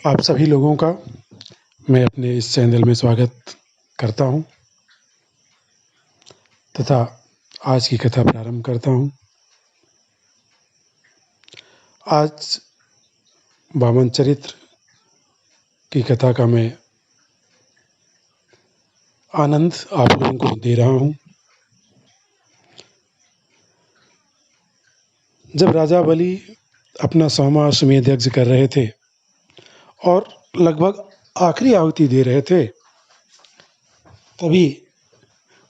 आप सभी लोगों का मैं अपने इस चैनल में स्वागत करता हूँ तथा आज की कथा प्रारंभ करता हूँ। आज वामन चरित्र की कथा का मैं आनंद आप लोगों को दे रहा हूँ। जब राजा बलि अपना 100वां अश्वमेध यज्ञ कर रहे थे और लगभग आखिरी आहुति दे रहे थे, तभी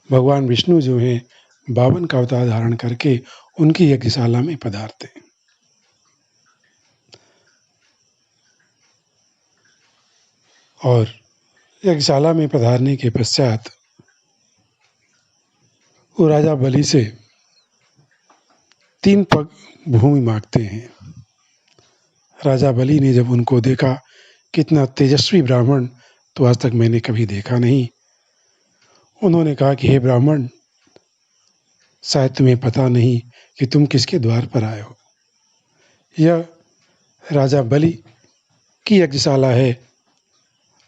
भगवान विष्णु जो हैं बावन का अवतार धारण करके उनकी यज्ञशाला में पधारते हैं। और यज्ञशाला में पधारने के पश्चात वो राजा बलि से 3 पग भूमि मांगते हैं। राजा बलि ने जब उनको देखा, कितना तेजस्वी ब्राह्मण तो आज तक मैंने कभी देखा नहीं। उन्होंने कहा कि हे ब्राह्मण, शायद तुम्हें पता नहीं कि तुम किसके द्वार पर आए हो। यह राजा बलि की यज्ञशाला है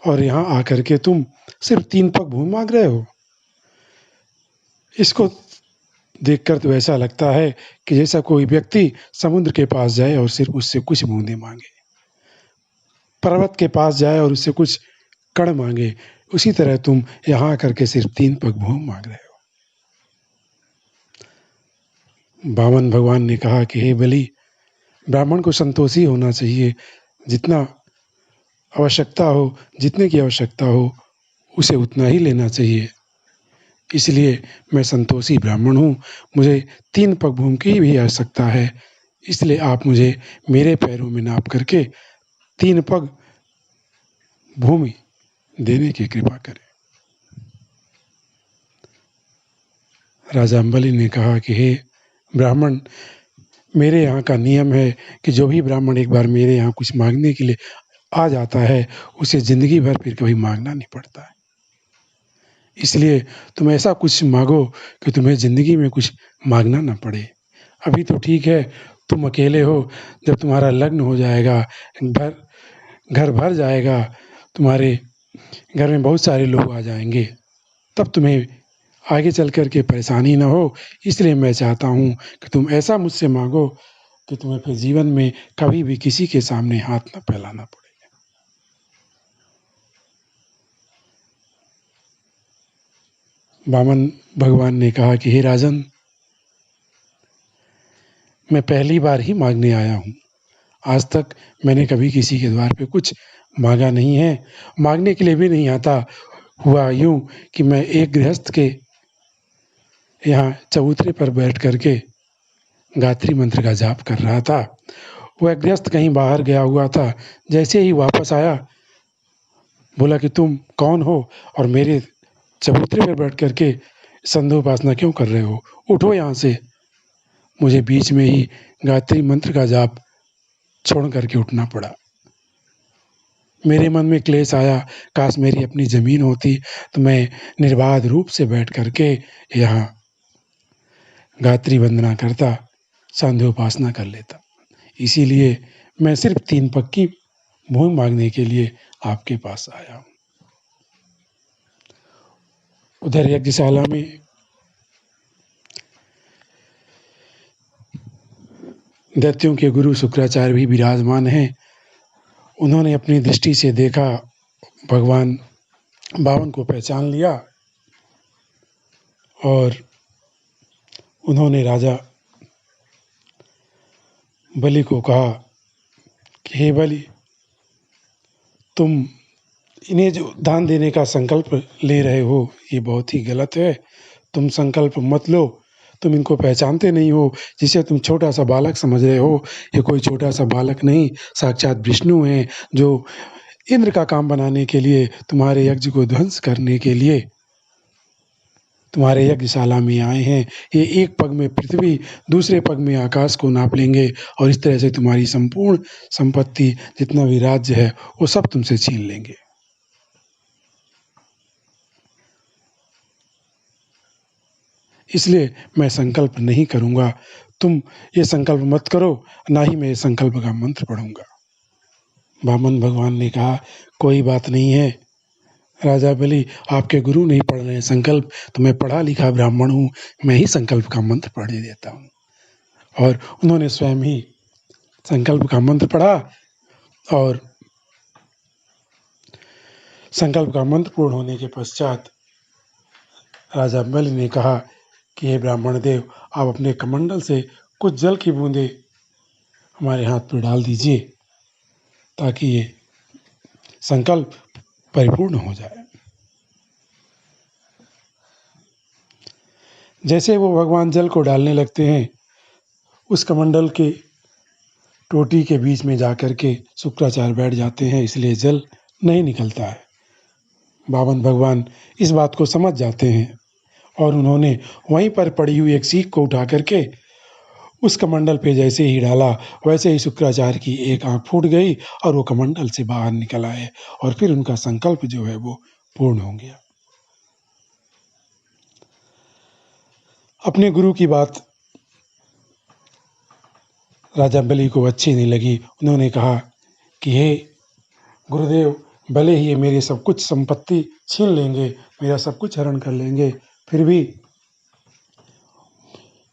और यहाँ आकर के तुम सिर्फ 3 पग भूमि मांग रहे हो। इसको देखकर तो ऐसा लगता है कि जैसा कोई व्यक्ति समुद्र के पास जाए और सिर्फ उससे कुछ बूंदे मांगे, पर्वत के पास जाए और उससे कुछ कण मांगे, उसी तरह तुम यहाँ आकर के सिर्फ 3 पग भूमि मांग रहे हो। वामन भगवान ने कहा कि हे बलि, ब्राह्मण को संतोषी होना चाहिए। जितना आवश्यकता हो, जितने की आवश्यकता हो, उसे उतना ही लेना चाहिए। इसलिए मैं संतोषी ब्राह्मण हूँ, मुझे 3 पग भूमि की भी आवश्यकता है। इसलिए आप मुझे मेरे पैरों में नाप करके 3 पग भूमि देने की कृपा करें। राजा बलि ने कहा कि हे ब्राह्मण, मेरे यहाँ का नियम है कि जो भी ब्राह्मण एक बार मेरे यहाँ कुछ मांगने के लिए आ जाता है, उसे जिंदगी भर फिर कभी मांगना नहीं पड़ता है। इसलिए तुम ऐसा कुछ मांगो कि तुम्हें जिंदगी में कुछ मांगना ना पड़े। अभी तो ठीक है, तुम अकेले हो। जब तुम्हारा लग्न हो जाएगा, घर भर जाएगा, तुम्हारे घर में बहुत सारे लोग आ जाएंगे, तब तुम्हें आगे चल कर के परेशानी ना हो। इसलिए मैं चाहता हूँ कि तुम ऐसा मुझसे मांगो कि तुम्हें फिर जीवन में कभी भी किसी के सामने हाथ न फैलाना पड़े। वामन भगवान ने कहा कि हे राजन, मैं पहली बार ही मांगने आया हूँ। आज तक मैंने कभी किसी के द्वार पे कुछ मांगा नहीं है, मांगने के लिए भी नहीं आता। हुआ यूँ कि मैं एक गृहस्थ के यहाँ चबूतरे पर बैठ करके गायत्री मंत्र का जाप कर रहा था। वह गृहस्थ कहीं बाहर गया हुआ था। जैसे ही वापस आया, बोला कि तुम कौन हो और मेरे चबूतरे पर बैठ करके संध्या उपासना क्यों कर रहे हो? उठो यहाँ से। मुझे बीच में ही गायत्री मंत्र का जाप छोड़ करके उठना पड़ा। मेरे मन में क्लेश आया, काश मेरी अपनी ज़मीन होती तो मैं निर्बाध रूप से बैठ करके यहाँ गायत्री वंदना करता, संध्या उपासना कर लेता। इसीलिए मैं सिर्फ 3 पग की भूमि मांगने के लिए आपके पास आया हूँ। उधर यज्ञशाला में दैत्यों के गुरु शुक्राचार्य भी विराजमान हैं। उन्होंने अपनी दृष्टि से देखा, भगवान वामन को पहचान लिया और उन्होंने राजा बलि को कहा कि हे बलि, तुम इन्हें जो दान देने का संकल्प ले रहे हो, ये बहुत ही गलत है। तुम संकल्प मत लो। तुम इनको पहचानते नहीं हो। जिसे तुम छोटा सा बालक समझ रहे हो, ये कोई छोटा सा बालक नहीं, साक्षात विष्णु हैं, जो इंद्र का काम बनाने के लिए, तुम्हारे यज्ञ को ध्वंस करने के लिए तुम्हारे यज्ञशाला में आए हैं। ये एक पग में पृथ्वी, दूसरे पग में आकाश को नाप लेंगे और इस तरह से तुम्हारी संपूर्ण संपत्ति, जितना भी राज्य है, वो सब तुमसे छीन लेंगे। इसलिए मैं संकल्प नहीं करूँगा। तुम ये संकल्प मत करो, ना ही मैं ये संकल्प का मंत्र पढ़ूँगा। वामन भगवान ने कहा, कोई बात नहीं है राजा बलि, आपके गुरु नहीं पढ़ रहे हैं संकल्प, तो मैं पढ़ा लिखा ब्राह्मण हूँ, मैं ही संकल्प का मंत्र पढ़ देता हूँ। और उन्होंने स्वयं ही संकल्प का मंत्र पढ़ा और संकल्प का मंत्र पूर्ण होने के पश्चात राजा बलि ने कहा कि हे ब्राह्मण देव, आप अपने कमंडल से कुछ जल की बूंदें हमारे हाथ पर डाल दीजिए ताकि ये संकल्प परिपूर्ण हो जाए। जैसे वो भगवान जल को डालने लगते हैं, उस कमंडल के टोटी के बीच में जाकर के शुक्राचार्य बैठ जाते हैं, इसलिए जल नहीं निकलता है। वामन भगवान इस बात को समझ जाते हैं और उन्होंने वहीं पर पड़ी हुई एक सीख को उठा करके उस कमंडल पे जैसे ही डाला, वैसे ही शुक्राचार्य की एक आंख फूट गई और वो कमंडल से बाहर निकल आए और फिर उनका संकल्प जो है वो पूर्ण हो गया। अपने गुरु की बात राजा बलि को अच्छी नहीं लगी। उन्होंने कहा कि हे गुरुदेव, भले ही ये मेरी सब कुछ संपत्ति छीन लेंगे, मेरा सब कुछ हरण कर लेंगे, फिर भी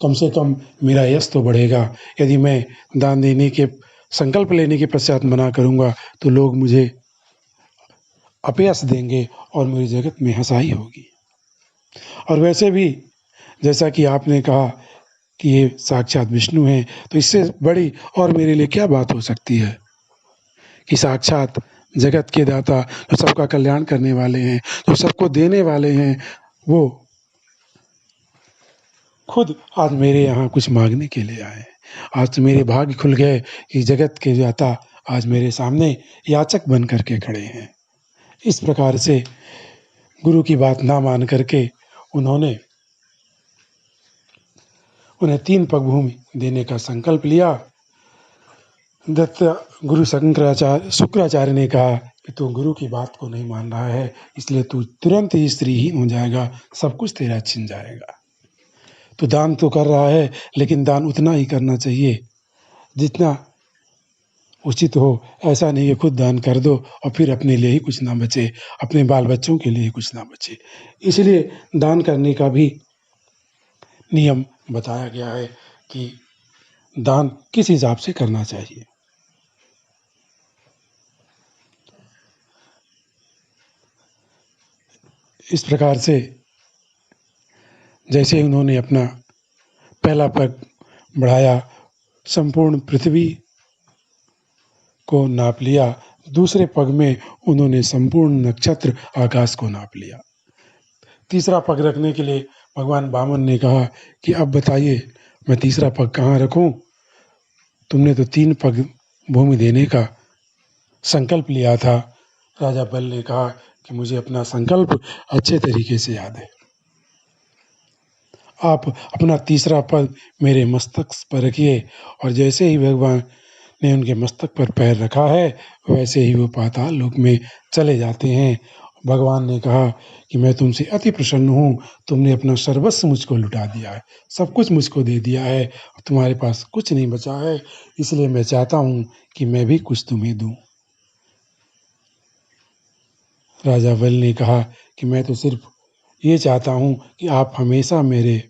कम से कम मेरा यश तो बढ़ेगा। यदि मैं दान देने के संकल्प लेने के पश्चात मना करूँगा तो लोग मुझे अपयश देंगे और मेरी जगत में हँसाई होगी। और वैसे भी जैसा कि आपने कहा कि ये साक्षात विष्णु हैं, तो इससे बड़ी और मेरे लिए क्या बात हो सकती है कि साक्षात जगत के दाता, जो सबका कल्याण करने वाले हैं, जो सबको देने वाले हैं, वो खुद आज मेरे यहाँ कुछ मांगने के लिए आए। आज तो मेरे भाग्य खुल गए कि जगत के दाता आज मेरे सामने याचक बन करके खड़े हैं। इस प्रकार से गुरु की बात ना मान करके उन्होंने उन्हें 3 पग भूमि देने का संकल्प लिया। दत्त गुरु शुक्राचार्य ने कहा कि तू गुरु की बात को नहीं मान रहा है, इसलिए तू तुरंत ही स्त्रीहीन हो जाएगा, सब कुछ तेरा छिन जाएगा। तो दान तो कर रहा है, लेकिन दान उतना ही करना चाहिए जितना उचित हो। ऐसा नहीं है खुद दान कर दो और फिर अपने लिए ही कुछ ना बचे, अपने बाल बच्चों के लिए कुछ ना बचे। इसलिए दान करने का भी नियम बताया गया है कि दान किस हिसाब से करना चाहिए। इस प्रकार से जैसे उन्होंने अपना पहला पग बढ़ाया, संपूर्ण पृथ्वी को नाप लिया, दूसरे पग में उन्होंने संपूर्ण नक्षत्र आकाश को नाप लिया। तीसरा पग रखने के लिए भगवान वामन ने कहा कि अब बताइए मैं तीसरा पग कहाँ रखूं? तुमने तो 3 पग भूमि देने का संकल्प लिया था। राजा बल ने कहा कि मुझे अपना संकल्प अच्छे तरीके से याद है। आप अपना तीसरा पग मेरे मस्तक पर रखिए। और जैसे ही भगवान ने उनके मस्तक पर पैर रखा है, वैसे ही वो पाताल लोक में चले जाते हैं। भगवान ने कहा कि मैं तुमसे अति प्रसन्न हूँ, तुमने अपना सर्वस्व मुझको लुटा दिया है, सब कुछ मुझको दे दिया है, तुम्हारे पास कुछ नहीं बचा है, इसलिए मैं चाहता हूँ कि मैं भी कुछ तुम्हें दूँ। राजा बल ने कहा कि मैं तो सिर्फ ये चाहता हूँ कि आप हमेशा मेरे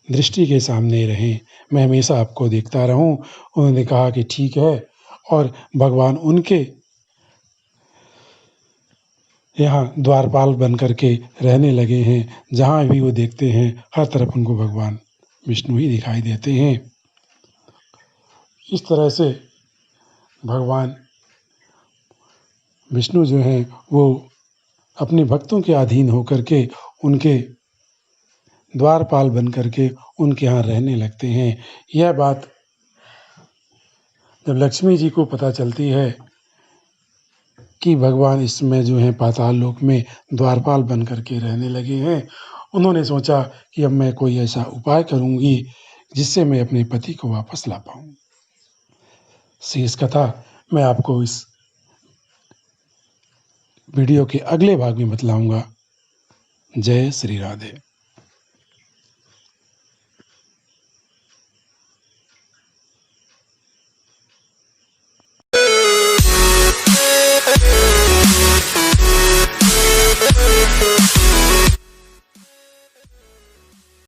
दृष्टि के सामने रहें, मैं हमेशा आपको देखता रहूं। उन्होंने कहा कि ठीक है, और भगवान उनके यहाँ द्वारपाल बन करके रहने लगे हैं। जहाँ भी वो देखते हैं, हर तरफ उनको भगवान विष्णु ही दिखाई देते हैं। इस तरह से भगवान विष्णु जो हैं वो अपने भक्तों के अधीन होकर के उनके द्वारपाल बन करके उनके यहाँ रहने लगते हैं। यह बात जब लक्ष्मी जी को पता चलती है कि भगवान इस समय जो है पाताल लोक में द्वारपाल बन करके रहने लगे हैं, उन्होंने सोचा कि अब मैं कोई ऐसा उपाय करूँगी जिससे मैं अपने पति को वापस ला पाऊँ। शेष कथा मैं आपको इस वीडियो के अगले भाग में बतलाऊँगा। जय श्री राधे।